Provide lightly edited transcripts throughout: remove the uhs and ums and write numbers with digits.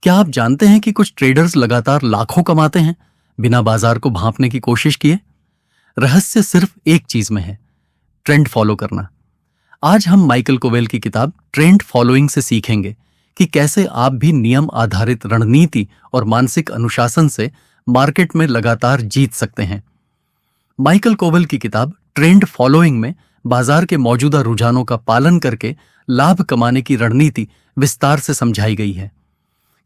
क्या आप जानते हैं कि कुछ ट्रेडर्स लगातार लाखों कमाते हैं बिना बाजार को भांपने की कोशिश किए? रहस्य सिर्फ एक चीज में है, ट्रेंड फॉलो करना। आज हम माइकल कोवेल की किताब ट्रेंड फॉलोइंग से सीखेंगे कि कैसे आप भी नियम आधारित रणनीति और मानसिक अनुशासन से मार्केट में लगातार जीत सकते हैं। माइकल कोवेल की किताब ट्रेंड फॉलोइंग में बाजार के मौजूदा रुझानों का पालन करके लाभ कमाने की रणनीति विस्तार से समझाई गई है।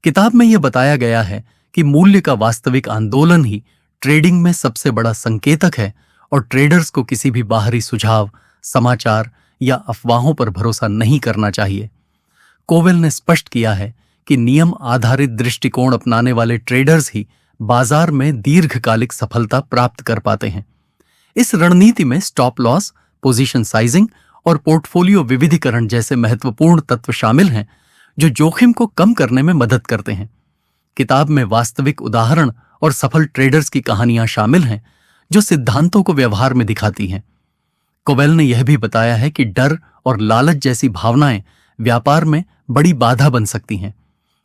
किताब में यह बताया गया है कि मूल्य का वास्तविक आंदोलन ही ट्रेडिंग में सबसे बड़ा संकेतक है और ट्रेडर्स को किसी भी बाहरी सुझाव, समाचार या अफवाहों पर भरोसा नहीं करना चाहिए। कोवेल ने स्पष्ट किया है कि नियम आधारित दृष्टिकोण अपनाने वाले ट्रेडर्स ही बाजार में दीर्घकालिक सफलता प्राप्त कर पाते हैं। इस रणनीति में स्टॉप लॉस, पोजीशन साइजिंग और पोर्टफोलियो विविधीकरण जैसे महत्वपूर्ण तत्व शामिल हैं जो जोखिम को कम करने में मदद करते हैं। किताब में वास्तविक उदाहरण और सफल ट्रेडर्स की कहानियां शामिल हैं जो सिद्धांतों को व्यवहार में दिखाती हैं। कोवेल ने यह भी बताया है कि डर और लालच जैसी भावनाएं व्यापार में बड़ी बाधा बन सकती हैं।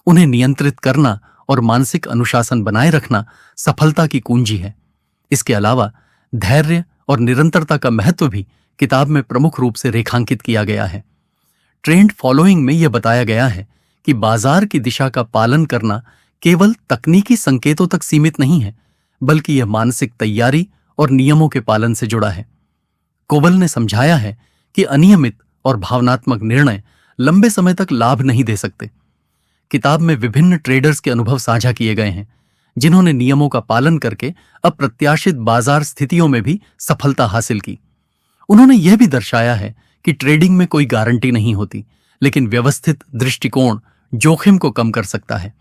उन्हें नियंत्रित करना और मानसिक अनुशासन बनाए रखना सफलता की कुंजी है। इसके अलावा धैर्य और निरंतरता का महत्व भी किताब में प्रमुख रूप से रेखांकित किया गया है। ट्रेंड फॉलोइंग में यह बताया गया है कि बाजार की दिशा का पालन करना केवल तकनीकी संकेतों तक सीमित नहीं है, बल्कि यह मानसिक तैयारी और नियमों के पालन से जुड़ा है। कोवेल ने समझाया है कि अनियमित और भावनात्मक निर्णय लंबे समय तक लाभ नहीं दे सकते। किताब में विभिन्न ट्रेडर्स के अनुभव साझा किए गए हैं जिन्होंने नियमों का पालन करके अप्रत्याशित बाजार स्थितियों में भी सफलता हासिल की। उन्होंने यह भी दर्शाया है कि ट्रेडिंग में कोई गारंटी नहीं होती, लेकिन व्यवस्थित दृष्टिकोण जोखिम को कम कर सकता है।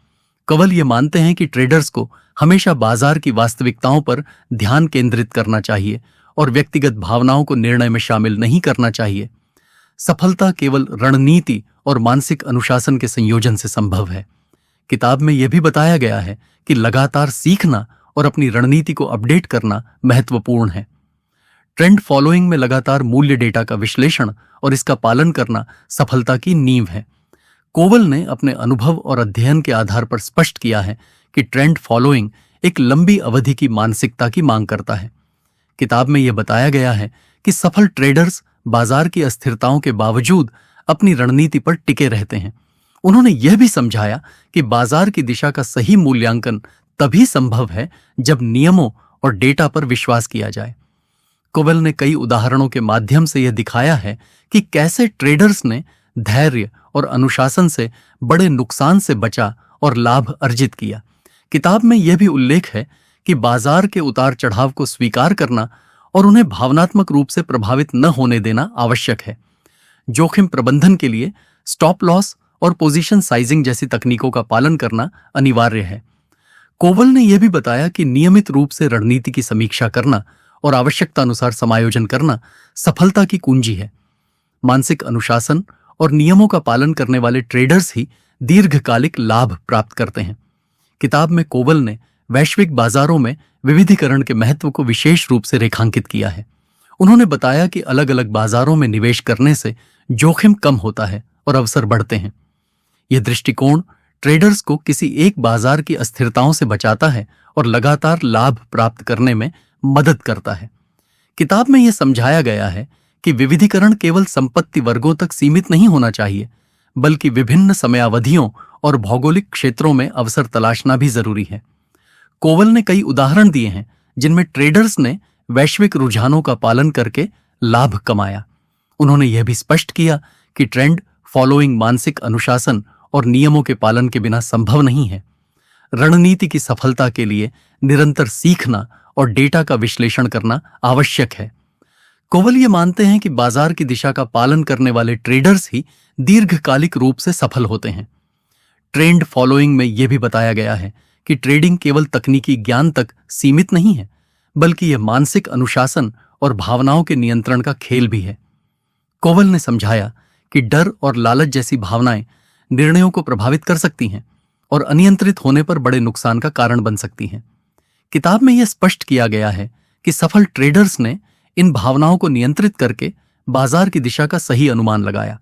कोवेल ये मानते हैं कि ट्रेडर्स को हमेशा बाजार की वास्तविकताओं पर ध्यान केंद्रित करना चाहिए और व्यक्तिगत भावनाओं को निर्णय में शामिल नहीं करना चाहिए। सफलता केवल रणनीति और मानसिक अनुशासन के संयोजन से संभव है। किताब में यह भी बताया गया है कि लगातार सीखना और अपनी रणनीति को अपडेट करना महत्वपूर्ण है। ट्रेंड फॉलोइंग में लगातार मूल्य डेटा का विश्लेषण और इसका पालन करना सफलता की नींव है। कोवेल ने अपने अनुभव और अध्ययन के आधार पर स्पष्ट किया है कि ट्रेंड फॉलोइंग एक लंबी अवधि की मानसिकता की मांग करता है। किताब में यह बताया गया है कि सफल ट्रेडर्स बाजार की अस्थिरताओं के बावजूद अपनी रणनीति पर टिके रहते हैं। उन्होंने यह भी समझाया कि बाजार की दिशा का सही मूल्यांकन तभी संभव है जब नियमों और डेटा पर विश्वास किया जाए। कोवेल ने कई उदाहरणों के माध्यम से यह दिखाया है कि कैसे ट्रेडर्स ने धैर्य और अनुशासन से बड़े नुकसान से बचा और लाभ अर्जित किया। किताब में यह भी उल्लेख है कि बाजार के उतार चढ़ाव को स्वीकार करना और उन्हें भावनात्मक रूप से प्रभावित न होने देना आवश्यक है। जोखिम प्रबंधन के लिए स्टॉप लॉस और पोजीशन साइजिंग जैसी तकनीकों का पालन करना अनिवार्य है। कोवेल ने यह भी बताया कि नियमित रूप से रणनीति की समीक्षा करना और आवश्यकता अनुसार समायोजन करना सफलता की कुंजी है। मानसिक अनुशासन और नियमों का पालन करने वाले ट्रेडर्स ही दीर्घकालिक लाभ प्राप्त करते हैं। किताब में कोवेल ने वैश्विक बाजारों में विविधीकरण के महत्व को विशेष रूप से रेखांकित किया है। उन्होंने बताया कि अलग अलग बाजारों में निवेश करने से जोखिम कम होता है और अवसर बढ़ते हैं। यह दृष्टिकोण ट्रेडर्स को किसी एक बाजार की अस्थिरताओं से बचाता है और लगातार लाभ प्राप्त करने में मदद करता है। किताब में यह समझाया गया है कि विविधीकरण केवल संपत्ति वर्गों तक सीमित नहीं होना चाहिए, बल्कि विभिन्न समयावधियों और भौगोलिक क्षेत्रों में अवसर तलाशना भी जरूरी है। कोवेल ने कई उदाहरण दिए हैं जिनमें ट्रेडर्स ने वैश्विक रुझानों का पालन करके लाभ कमाया। उन्होंने यह भी स्पष्ट किया कि ट्रेंड फॉलोइंग मानसिक अनुशासन और नियमों के पालन के बिना संभव नहीं है। रणनीति की सफलता के लिए निरंतर सीखना और डेटा का विश्लेषण करना आवश्यक है। कोवेल ये मानते हैं कि बाजार की दिशा का पालन करने वाले ट्रेडर्स ही दीर्घकालिक रूप से सफल होते हैं। ट्रेंड फॉलोइंग में यह भी बताया गया है कि ट्रेडिंग केवल तकनीकी ज्ञान तक सीमित नहीं है, बल्कि यह मानसिक अनुशासन और भावनाओं के नियंत्रण का खेल भी है। कोवेल ने समझाया कि डर और लालच जैसी भावनाएं निर्णयों को प्रभावित कर सकती हैं और अनियंत्रित होने पर बड़े नुकसान का कारण बन सकती हैं। किताब में यह स्पष्ट किया गया है कि सफल ट्रेडर्स ने इन भावनाओं को नियंत्रित करके बाजार की दिशा का सही अनुमान लगाया।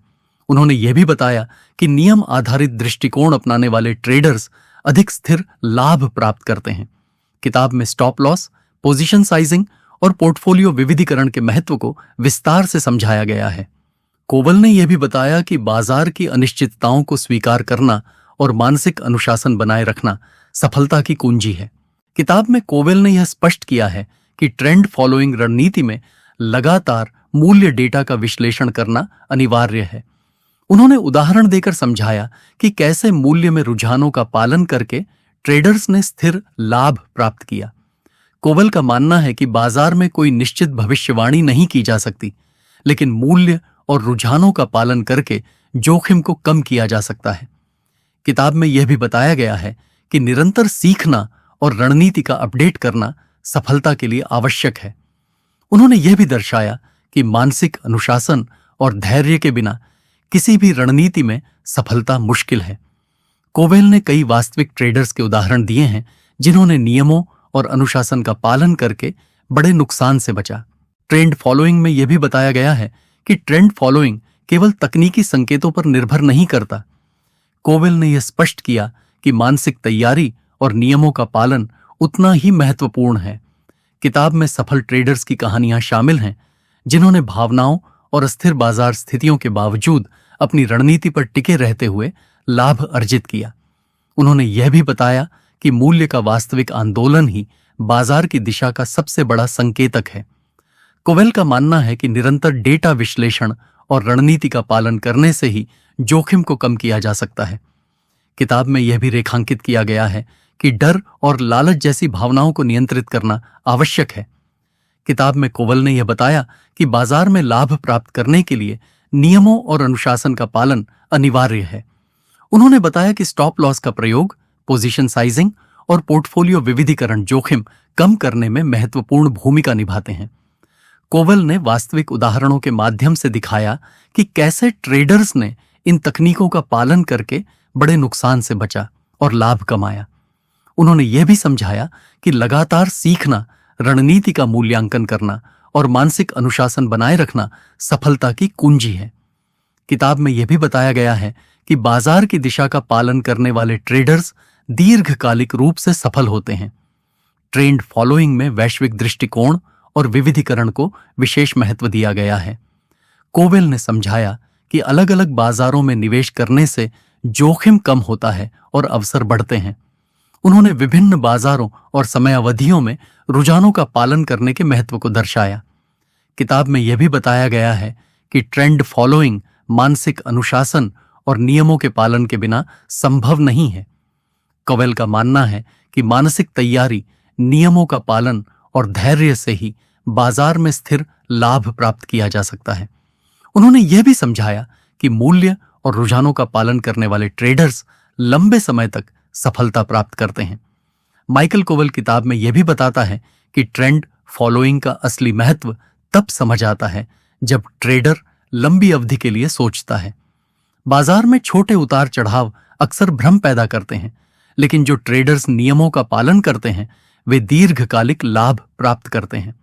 उन्होंने यह भी बताया कि नियम आधारित दृष्टिकोण अपनाने वाले ट्रेडर्स अधिक स्थिर लाभ प्राप्त करते हैं। किताब में स्टॉप लॉस, पोजीशन साइजिंग और पोर्टफोलियो विविधीकरण के महत्व को विस्तार से समझाया गया है। कोवल ने यह भी बताया कि बाजार की अनिश्चितताओं को स्वीकार करना और मानसिक अनुशासन बनाए रखना सफलता की कुंजी है। किताब में कोवेल ने यह स्पष्ट किया है कि ट्रेंड फॉलोइंग रणनीति में लगातार मूल्य डेटा का विश्लेषण करना अनिवार्य है। उन्होंने उदाहरण देकर समझाया कि कैसे मूल्य में रुझानों का पालन करके ट्रेडर्स ने स्थिर लाभ प्राप्त किया। कोवल का मानना है कि बाजार में कोई निश्चित भविष्यवाणी नहीं की जा सकती, लेकिन मूल्य और रुझानों का पालन करके जोखिम को कम किया जा सकता है। किताब में यह भी बताया गया है कि निरंतर सीखना और रणनीति का अपडेट करना सफलता के लिए आवश्यक है। उन्होंने यह भी दर्शाया कि मानसिक अनुशासन और धैर्य के बिना किसी भी रणनीति में सफलता मुश्किल है। कोवेल ने कई वास्तविक ट्रेडर्स के उदाहरण दिए हैं जिन्होंने नियमों और अनुशासन का पालन करके बड़े नुकसान से बचा। ट्रेंड फॉलोइंग में यह भी बताया गया है कि ट्रेंड फॉलोइंग केवल तकनीकी संकेतों पर निर्भर नहीं करता। कोवेल ने यह स्पष्ट किया कि मानसिक तैयारी और नियमों का पालन उतना ही महत्वपूर्ण है। किताब में सफल ट्रेडर्स की कहानियां शामिल हैं जिन्होंने भावनाओं और अस्थिर बाजार स्थितियों के बावजूद अपनी रणनीति पर टिके रहते हुए लाभ अर्जित किया। उन्होंने यह भी बताया कि मूल्य का वास्तविक आंदोलन ही बाजार की दिशा का सबसे बड़ा संकेतक है। कोवेल का मानना है कि निरंतर डेटा विश्लेषण और रणनीति का पालन करने से ही जोखिम को कम किया जा सकता है। किताब में यह भी रेखांकित किया गया है कि डर और लालच जैसी भावनाओं को नियंत्रित करना आवश्यक है। किताब में कोवल ने यह बताया कि बाजार में लाभ प्राप्त करने के लिए नियमों और अनुशासन का पालन अनिवार्य है। उन्होंने बताया कि स्टॉप लॉस का प्रयोग, पोजीशन साइजिंग और पोर्टफोलियो विविधीकरण जोखिम कम करने में महत्वपूर्ण भूमिका निभाते हैं। कोवल ने वास्तविक उदाहरणों के माध्यम से दिखाया कि कैसे ट्रेडर्स ने इन तकनीकों का पालन करके बड़े नुकसान से बचा और लाभ कमाया। उन्होंने यह भी समझाया कि लगातार सीखना, रणनीति का मूल्यांकन करना और मानसिक अनुशासन बनाए रखना सफलता की कुंजी है। किताब में यह भी बताया गया है कि बाजार की दिशा का पालन करने वाले ट्रेडर्स दीर्घकालिक रूप से सफल होते हैं। ट्रेंड फॉलोइंग में वैश्विक दृष्टिकोण और विविधीकरण को विशेष महत्व दिया गया है। कोवेल ने समझाया कि अलग अलग बाजारों में निवेश करने से जोखिम कम होता है और अवसर बढ़ते हैं। उन्होंने विभिन्न बाजारों और समयावधियों में रुझानों का पालन करने के महत्व को दर्शाया। किताब में यह भी बताया गया है कि ट्रेंड फॉलोइंग मानसिक अनुशासन और नियमों के पालन के बिना संभव नहीं है। कोवेल का मानना है कि मानसिक तैयारी, नियमों का पालन और धैर्य से ही बाजार में स्थिर लाभ प्राप्त किया जा सकता है। उन्होंने यह भी समझाया कि मूल्य और रुझानों का पालन करने वाले ट्रेडर्स लंबे समय तक सफलता प्राप्त करते हैं। माइकल कोवेल किताब में यह भी बताता है कि ट्रेंड फॉलोइंग का असली महत्व तब समझ आता है जब ट्रेडर लंबी अवधि के लिए सोचता है। बाजार में छोटे उतार चढ़ाव अक्सर भ्रम पैदा करते हैं, लेकिन जो ट्रेडर्स नियमों का पालन करते हैं वे दीर्घकालिक लाभ प्राप्त करते हैं।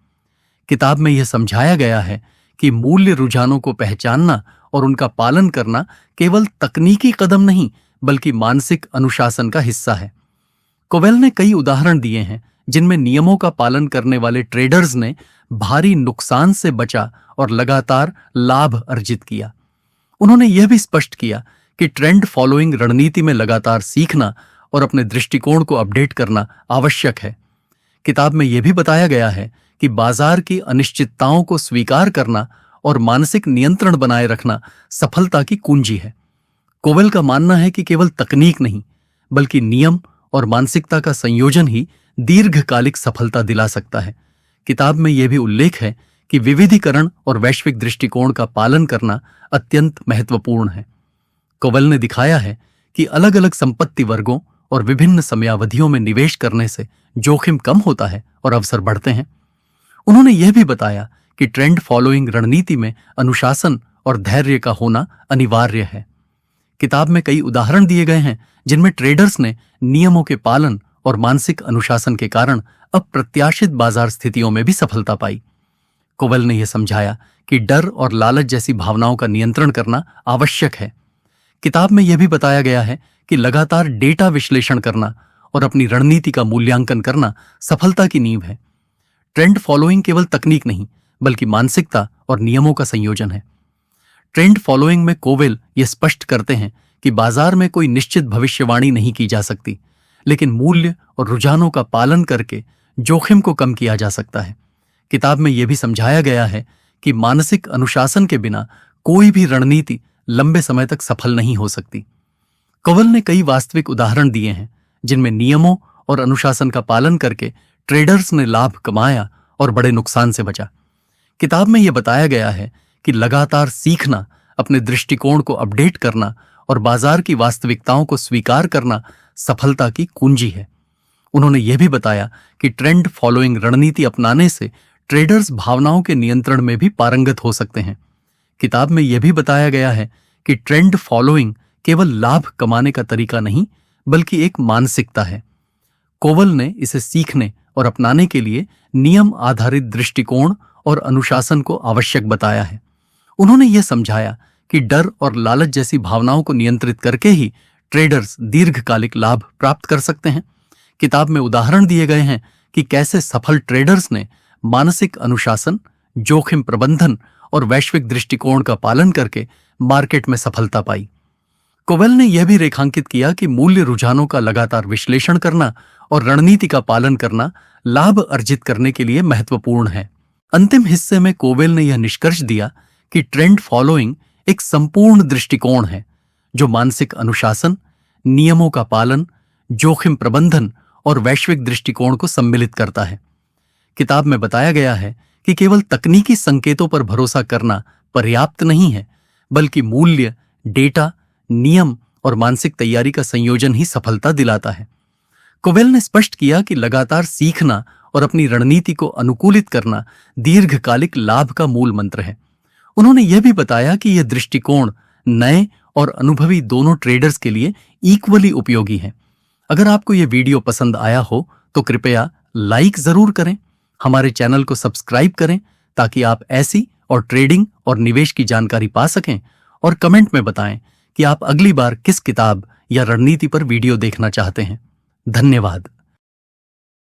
किताब में यह समझाया गया है कि मूल्य रुझानों को पहचानना और उनका पालन करना केवल तकनीकी कदम नहीं बल्कि मानसिक अनुशासन का हिस्सा है। कोवेल ने कई उदाहरण दिए हैं जिनमें नियमों का पालन करने वाले ट्रेडर्स ने भारी नुकसान से बचा और लगातार लाभ अर्जित किया। उन्होंने यह भी स्पष्ट किया कि ट्रेंड फॉलोइंग रणनीति में लगातार सीखना और अपने दृष्टिकोण को अपडेट करना आवश्यक है। किताब में यह भी बताया गया है कि बाजार की अनिश्चितताओं को स्वीकार करना और मानसिक नियंत्रण बनाए रखना सफलता की कुंजी है। कोवेल का मानना है कि केवल तकनीक नहीं बल्कि नियम और मानसिकता का संयोजन ही दीर्घकालिक सफलता दिला सकता है। किताब में यह भी उल्लेख है कि विविधीकरण और वैश्विक दृष्टिकोण का पालन करना अत्यंत महत्वपूर्ण है। कोवेल ने दिखाया है कि अलग अलग संपत्ति वर्गों और विभिन्न समयावधियों में निवेश करने से जोखिम कम होता है और अवसर बढ़ते हैं। उन्होंने यह भी बताया कि ट्रेंड फॉलोइंग रणनीति में अनुशासन और धैर्य का होना अनिवार्य है। किताब में कई उदाहरण दिए गए हैं जिनमें ट्रेडर्स ने नियमों के पालन और मानसिक अनुशासन के कारण अप्रत्याशित बाजार स्थितियों में भी सफलता पाई। कोवेल ने यह समझाया कि डर और लालच जैसी भावनाओं का नियंत्रण करना आवश्यक है। किताब में यह भी बताया गया है कि लगातार डेटा विश्लेषण करना और अपनी रणनीति का मूल्यांकन करना सफलता की नींव है। ट्रेंड फॉलोइंग केवल तकनीक नहीं, बल्कि मानसिकता और नियमों का संयोजन है। ट्रेंड फॉलोइंग में कोवेल यह स्पष्ट करते हैं कि बाजार में कोई निश्चित भविष्यवाणी नहीं की जा सकती, लेकिन मूल्य और रुझानों का पालन करके जोखिम को कम किया जा सकता है। किताब में यह भी समझाया गया है कि मानसिक अनुशासन के बिना कोई भी रणनीति लंबे समय तक सफल नहीं हो सकती। कोवेल ने कई वास्तविक उदाहरण दिए हैं जिनमें नियमों और अनुशासन का पालन करके ट्रेडर्स ने लाभ कमाया और बड़े नुकसान से बचा। किताब में यह बताया गया है कि लगातार सीखना, अपने दृष्टिकोण को अपडेट करना और बाजार की वास्तविकताओं को स्वीकार करना सफलता की कुंजी है। उन्होंने यह भी बताया कि ट्रेंड फॉलोइंग रणनीति अपनाने से ट्रेडर्स भावनाओं के नियंत्रण में भी पारंगत हो सकते हैं। किताब में यह भी बताया गया है कि ट्रेंड फॉलोइंग केवल लाभ कमाने का तरीका नहीं, बल्कि एक मानसिकता है। कोवेल ने इसे सीखने और अपनाने के लिए नियम आधारित दृष्टिकोण और अनुशासन को आवश्यक बताया है। उन्होंने यह समझाया कि डर और लालच जैसी भावनाओं को नियंत्रित करके ही ट्रेडर्स दीर्घकालिक लाभ प्राप्त कर सकते हैं। किताब में उदाहरण दिए गए हैं कि कैसे सफल ट्रेडर्स ने मानसिक अनुशासन, जोखिम प्रबंधन और वैश्विक दृष्टिकोण का पालन करके मार्केट में सफलता पाई। कोवेल ने यह भी रेखांकित किया कि मूल्य रुझानों का लगातार विश्लेषण करना और रणनीति का पालन करना लाभ अर्जित करने के लिए महत्वपूर्ण है। अंतिम हिस्से में कोवेल ने यह निष्कर्ष दिया कि ट्रेंड फॉलोइंग एक संपूर्ण दृष्टिकोण है जो मानसिक अनुशासन, नियमों का पालन, जोखिम प्रबंधन और वैश्विक दृष्टिकोण को सम्मिलित करता है। किताब में बताया गया है कि केवल तकनीकी संकेतों पर भरोसा करना पर्याप्त नहीं है, बल्कि मूल्य, डेटा, नियम और मानसिक तैयारी का संयोजन ही सफलता दिलाता है। कोवेल ने स्पष्ट किया कि लगातार सीखना और अपनी रणनीति को अनुकूलित करना दीर्घकालिक लाभ का मूल मंत्र है। उन्होंने यह भी बताया कि यह दृष्टिकोण नए और अनुभवी दोनों ट्रेडर्स के लिए इक्वली उपयोगी है। अगर आपको यह वीडियो पसंद आया हो तो कृपया लाइक जरूर करें, हमारे चैनल को सब्सक्राइब करें ताकि आप ऐसी और ट्रेडिंग और निवेश की जानकारी पा सकें, और कमेंट में बताएं कि आप अगली बार किस किताब या रणनीति पर वीडियो देखना चाहते हैं। धन्यवाद।